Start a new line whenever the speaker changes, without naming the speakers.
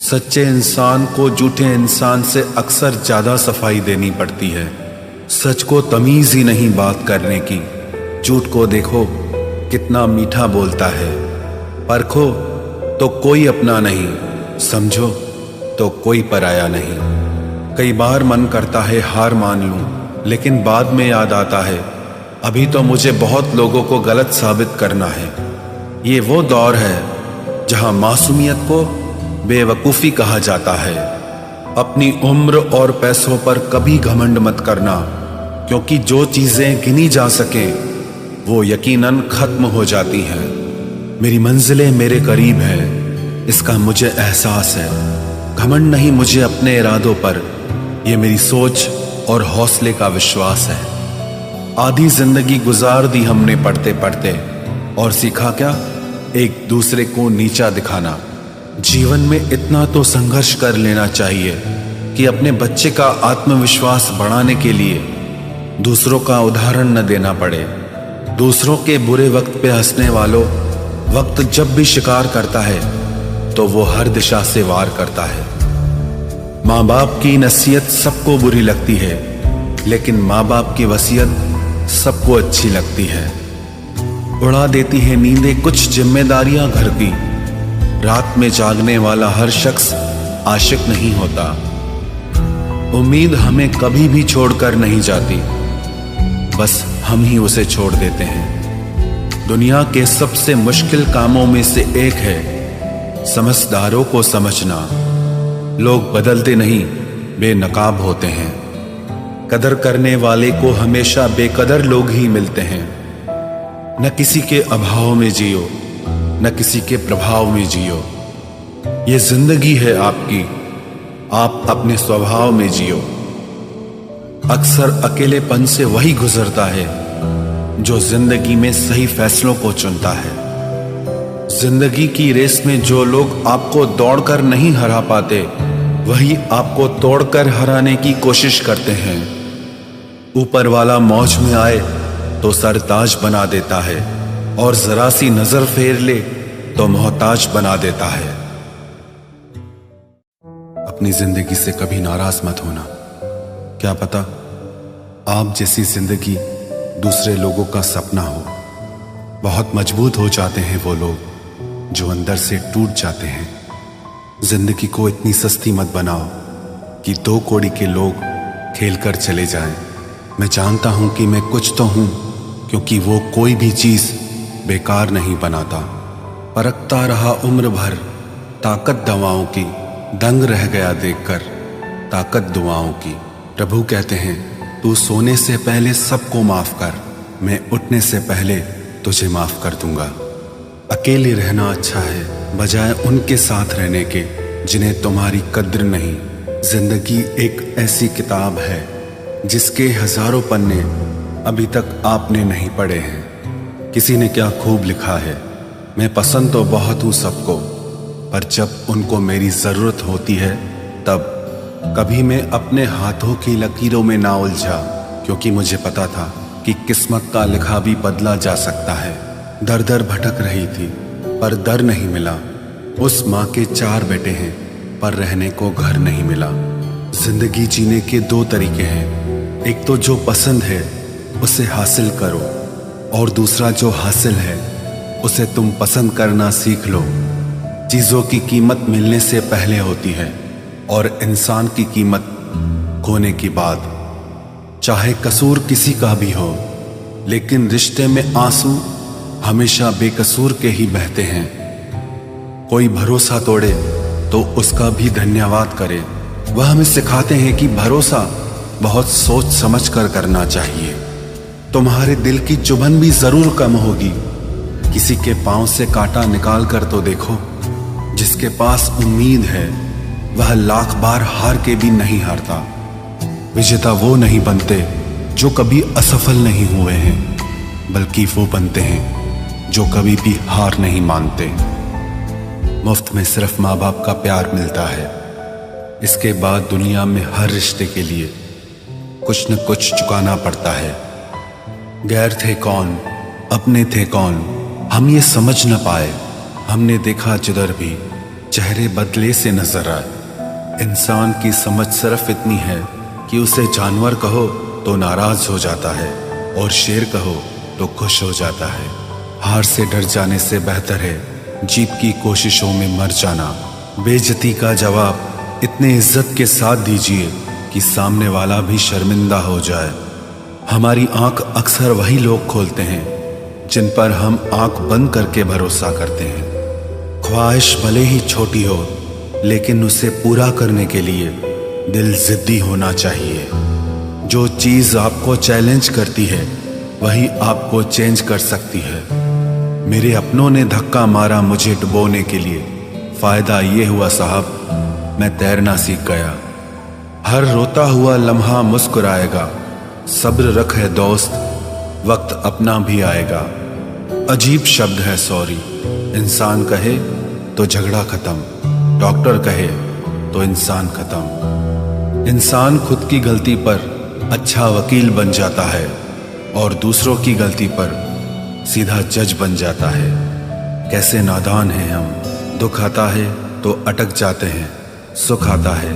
सच्चे इंसान को झूठे इंसान से अक्सर ज्यादा सफाई देनी पड़ती है। सच को तमीज ही नहीं बात करने की। झूठ को देखो कितना मीठा बोलता है। परखो तो कोई अपना नहीं, समझो तो कोई पराया नहीं। कई बार मन करता है हार मान लूं, लेकिन बाद में याद आता है अभी तो मुझे बहुत लोगों को गलत साबित करना है। ये वो दौर है जहां मासूमियत को बेवकूफ़ी कहा जाता है। अपनी उम्र और पैसों पर कभी घमंड मत करना, क्योंकि जो चीज़ें गिनी जा सकें वो यकीनन खत्म हो जाती हैं। मेरी मंजिलें मेरे करीब है, इसका मुझे एहसास है। घमंड नहीं मुझे अपने इरादों पर, ये मेरी सोच और हौसले का विश्वास है। आधी जिंदगी गुजार दी हमने पढ़ते पढ़ते, और सीखा क्या? एक दूसरे को नीचा दिखाना। जीवन में इतना तो संघर्ष कर लेना चाहिए कि अपने बच्चे का आत्मविश्वास बढ़ाने के लिए दूसरों का उदाहरण न देना पड़े। दूसरों के बुरे वक्त पे हंसने वालों, वक्त जब भी शिकार करता है तो वो हर दिशा से वार करता है। माँ बाप की नसीहत सबको बुरी लगती है, लेकिन माँ बाप की वसीयत सबको अच्छी लगती है। उड़ा देती है नींदें कुछ जिम्मेदारियां घर की। रात में जागने वाला हर शख्स आशिक नहीं होता। उम्मीद हमें कभी भी छोड़कर नहीं जाती, बस हम ही उसे छोड़ देते हैं। दुनिया के सबसे मुश्किल कामों में से एक है समझदारों को समझना। लोग बदलते नहीं, बेनकाब होते हैं। कदर करने वाले को हमेशा बेकदर लोग ही मिलते हैं। न किसी के अभाव में जियो, न किसी के प्रभाव में जियो। ये जिंदगी है आपकी, आप अपने स्वभाव में जियो। अक्सर अकेलेपन से वही गुजरता है जो जिंदगी में सही फैसलों को चुनता है। जिंदगी की रेस में जो लोग आपको दौड़कर नहीं हरा पाते, वही आपको तोड़कर हराने की कोशिश करते हैं। ऊपर वाला मौज में आए तो सरताज बना देता है, और जरा सी नजर फेर ले तो मोहताज बना देता है। अपनी जिंदगी से कभी नाराज मत होना। क्या पता आप जैसी जिंदगी दूसरे लोगों का सपना हो। बहुत मजबूत हो जाते हैं वो लोग जो अंदर से टूट जाते हैं। जिंदगी को इतनी सस्ती मत बनाओ कि दो कौड़ी के लोग खेल कर चले जाएं। मैं जानता हूं कि मैं कुछ तो हूं, क्योंकि वो कोई भी चीज बेकार नहीं बनाता। परखता रहा उम्र भर ताकत दवाओं की, दंग रह गया देखकर ताकत दुआओं की। प्रभु कहते हैं तू सोने से पहले सबको माफ कर, मैं उठने से पहले तुझे माफ कर दूंगा। अकेले रहना अच्छा है बजाय उनके साथ रहने के जिन्हें तुम्हारी कद्र नहीं। जिंदगी एक ऐसी किताब है जिसके हजारों पन्ने अभी तक आपने नहीं पढ़े हैं। किसी ने क्या खूब लिखा है, मैं पसंद तो बहुत हूं सबको, पर जब उनको मेरी जरूरत होती है तब कभी मैं अपने हाथों की लकीरों में ना उलझा, क्योंकि मुझे पता था कि किस्मत का लिखा भी बदला जा सकता है। दर दर भटक रही थी पर दर नहीं मिला। उस माँ के 4 बेटे हैं पर रहने को घर नहीं मिला। जिंदगी जीने के 2 तरीके हैं, एक तो जो पसंद है उसे हासिल करो, और दूसरा जो हासिल है उसे तुम पसंद करना सीख लो। चीजों की कीमत मिलने से पहले होती है और इंसान की कीमत खोने के बाद। चाहे कसूर किसी का भी हो, लेकिन रिश्ते में आंसू हमेशा बेकसूर के ही बहते हैं। कोई भरोसा तोड़े तो उसका भी धन्यवाद करे। वह हमें सिखाते हैं कि भरोसा बहुत सोच समझ कर करना चाहिए। तुम्हारे दिल की चुभन भी जरूर कम होगी। किसी के पांव से कांटा निकाल कर तो देखो। जिसके पास उम्मीद है वह लाख बार हार के भी नहीं हारता। विजेता वो नहीं बनते जो कभी असफल नहीं हुए हैं, बल्कि वो बनते हैं जो कभी भी हार नहीं मानते। मुफ्त में सिर्फ माँ बाप का प्यार मिलता है। इसके बाद दुनिया में हर रिश्ते के लिए कुछ न कुछ चुकाना पड़ता है। गैर थे कौन, अपने थे कौन, हम ये समझ न पाए। हमने देखा जिधर भी चेहरे बदले से नजर आए। इंसान की समझ सिर्फ इतनी है कि उसे जानवर कहो तो नाराज हो जाता है और शेर कहो तो खुश हो जाता है। हार से डर जाने से बेहतर है जीत की कोशिशों में मर जाना। बेइज्जती का जवाब इतने इज्जत के साथ दीजिए कि सामने वाला भी शर्मिंदा हो जाए। हमारी आंख अक्सर वही लोग खोलते हैं जिन पर हम आंख बंद करके भरोसा करते हैं। ख्वाहिश भले ही छोटी हो लेकिन उसे पूरा करने के लिए दिल जिद्दी होना चाहिए। जो चीज आपको चैलेंज करती है वही आपको चेंज कर सकती है। मेरे अपनों ने धक्का मारा मुझे डुबोने के लिए, फायदा ये हुआ साहब मैं तैरना सीख गया। हर रोता हुआ लम्हा मुस्कुराएगा, सब्र रख है दोस्त वक्त अपना भी आएगा। अजीब शब्द है सॉरी, इंसान कहे तो झगड़ा खत्म, डॉक्टर कहे तो इंसान खत्म। इंसान खुद की गलती पर अच्छा वकील बन जाता है और दूसरों की गलती पर सीधा जज बन जाता है। कैसे नादान हैं हम, दुख आता है तो अटक जाते हैं, सुख आता है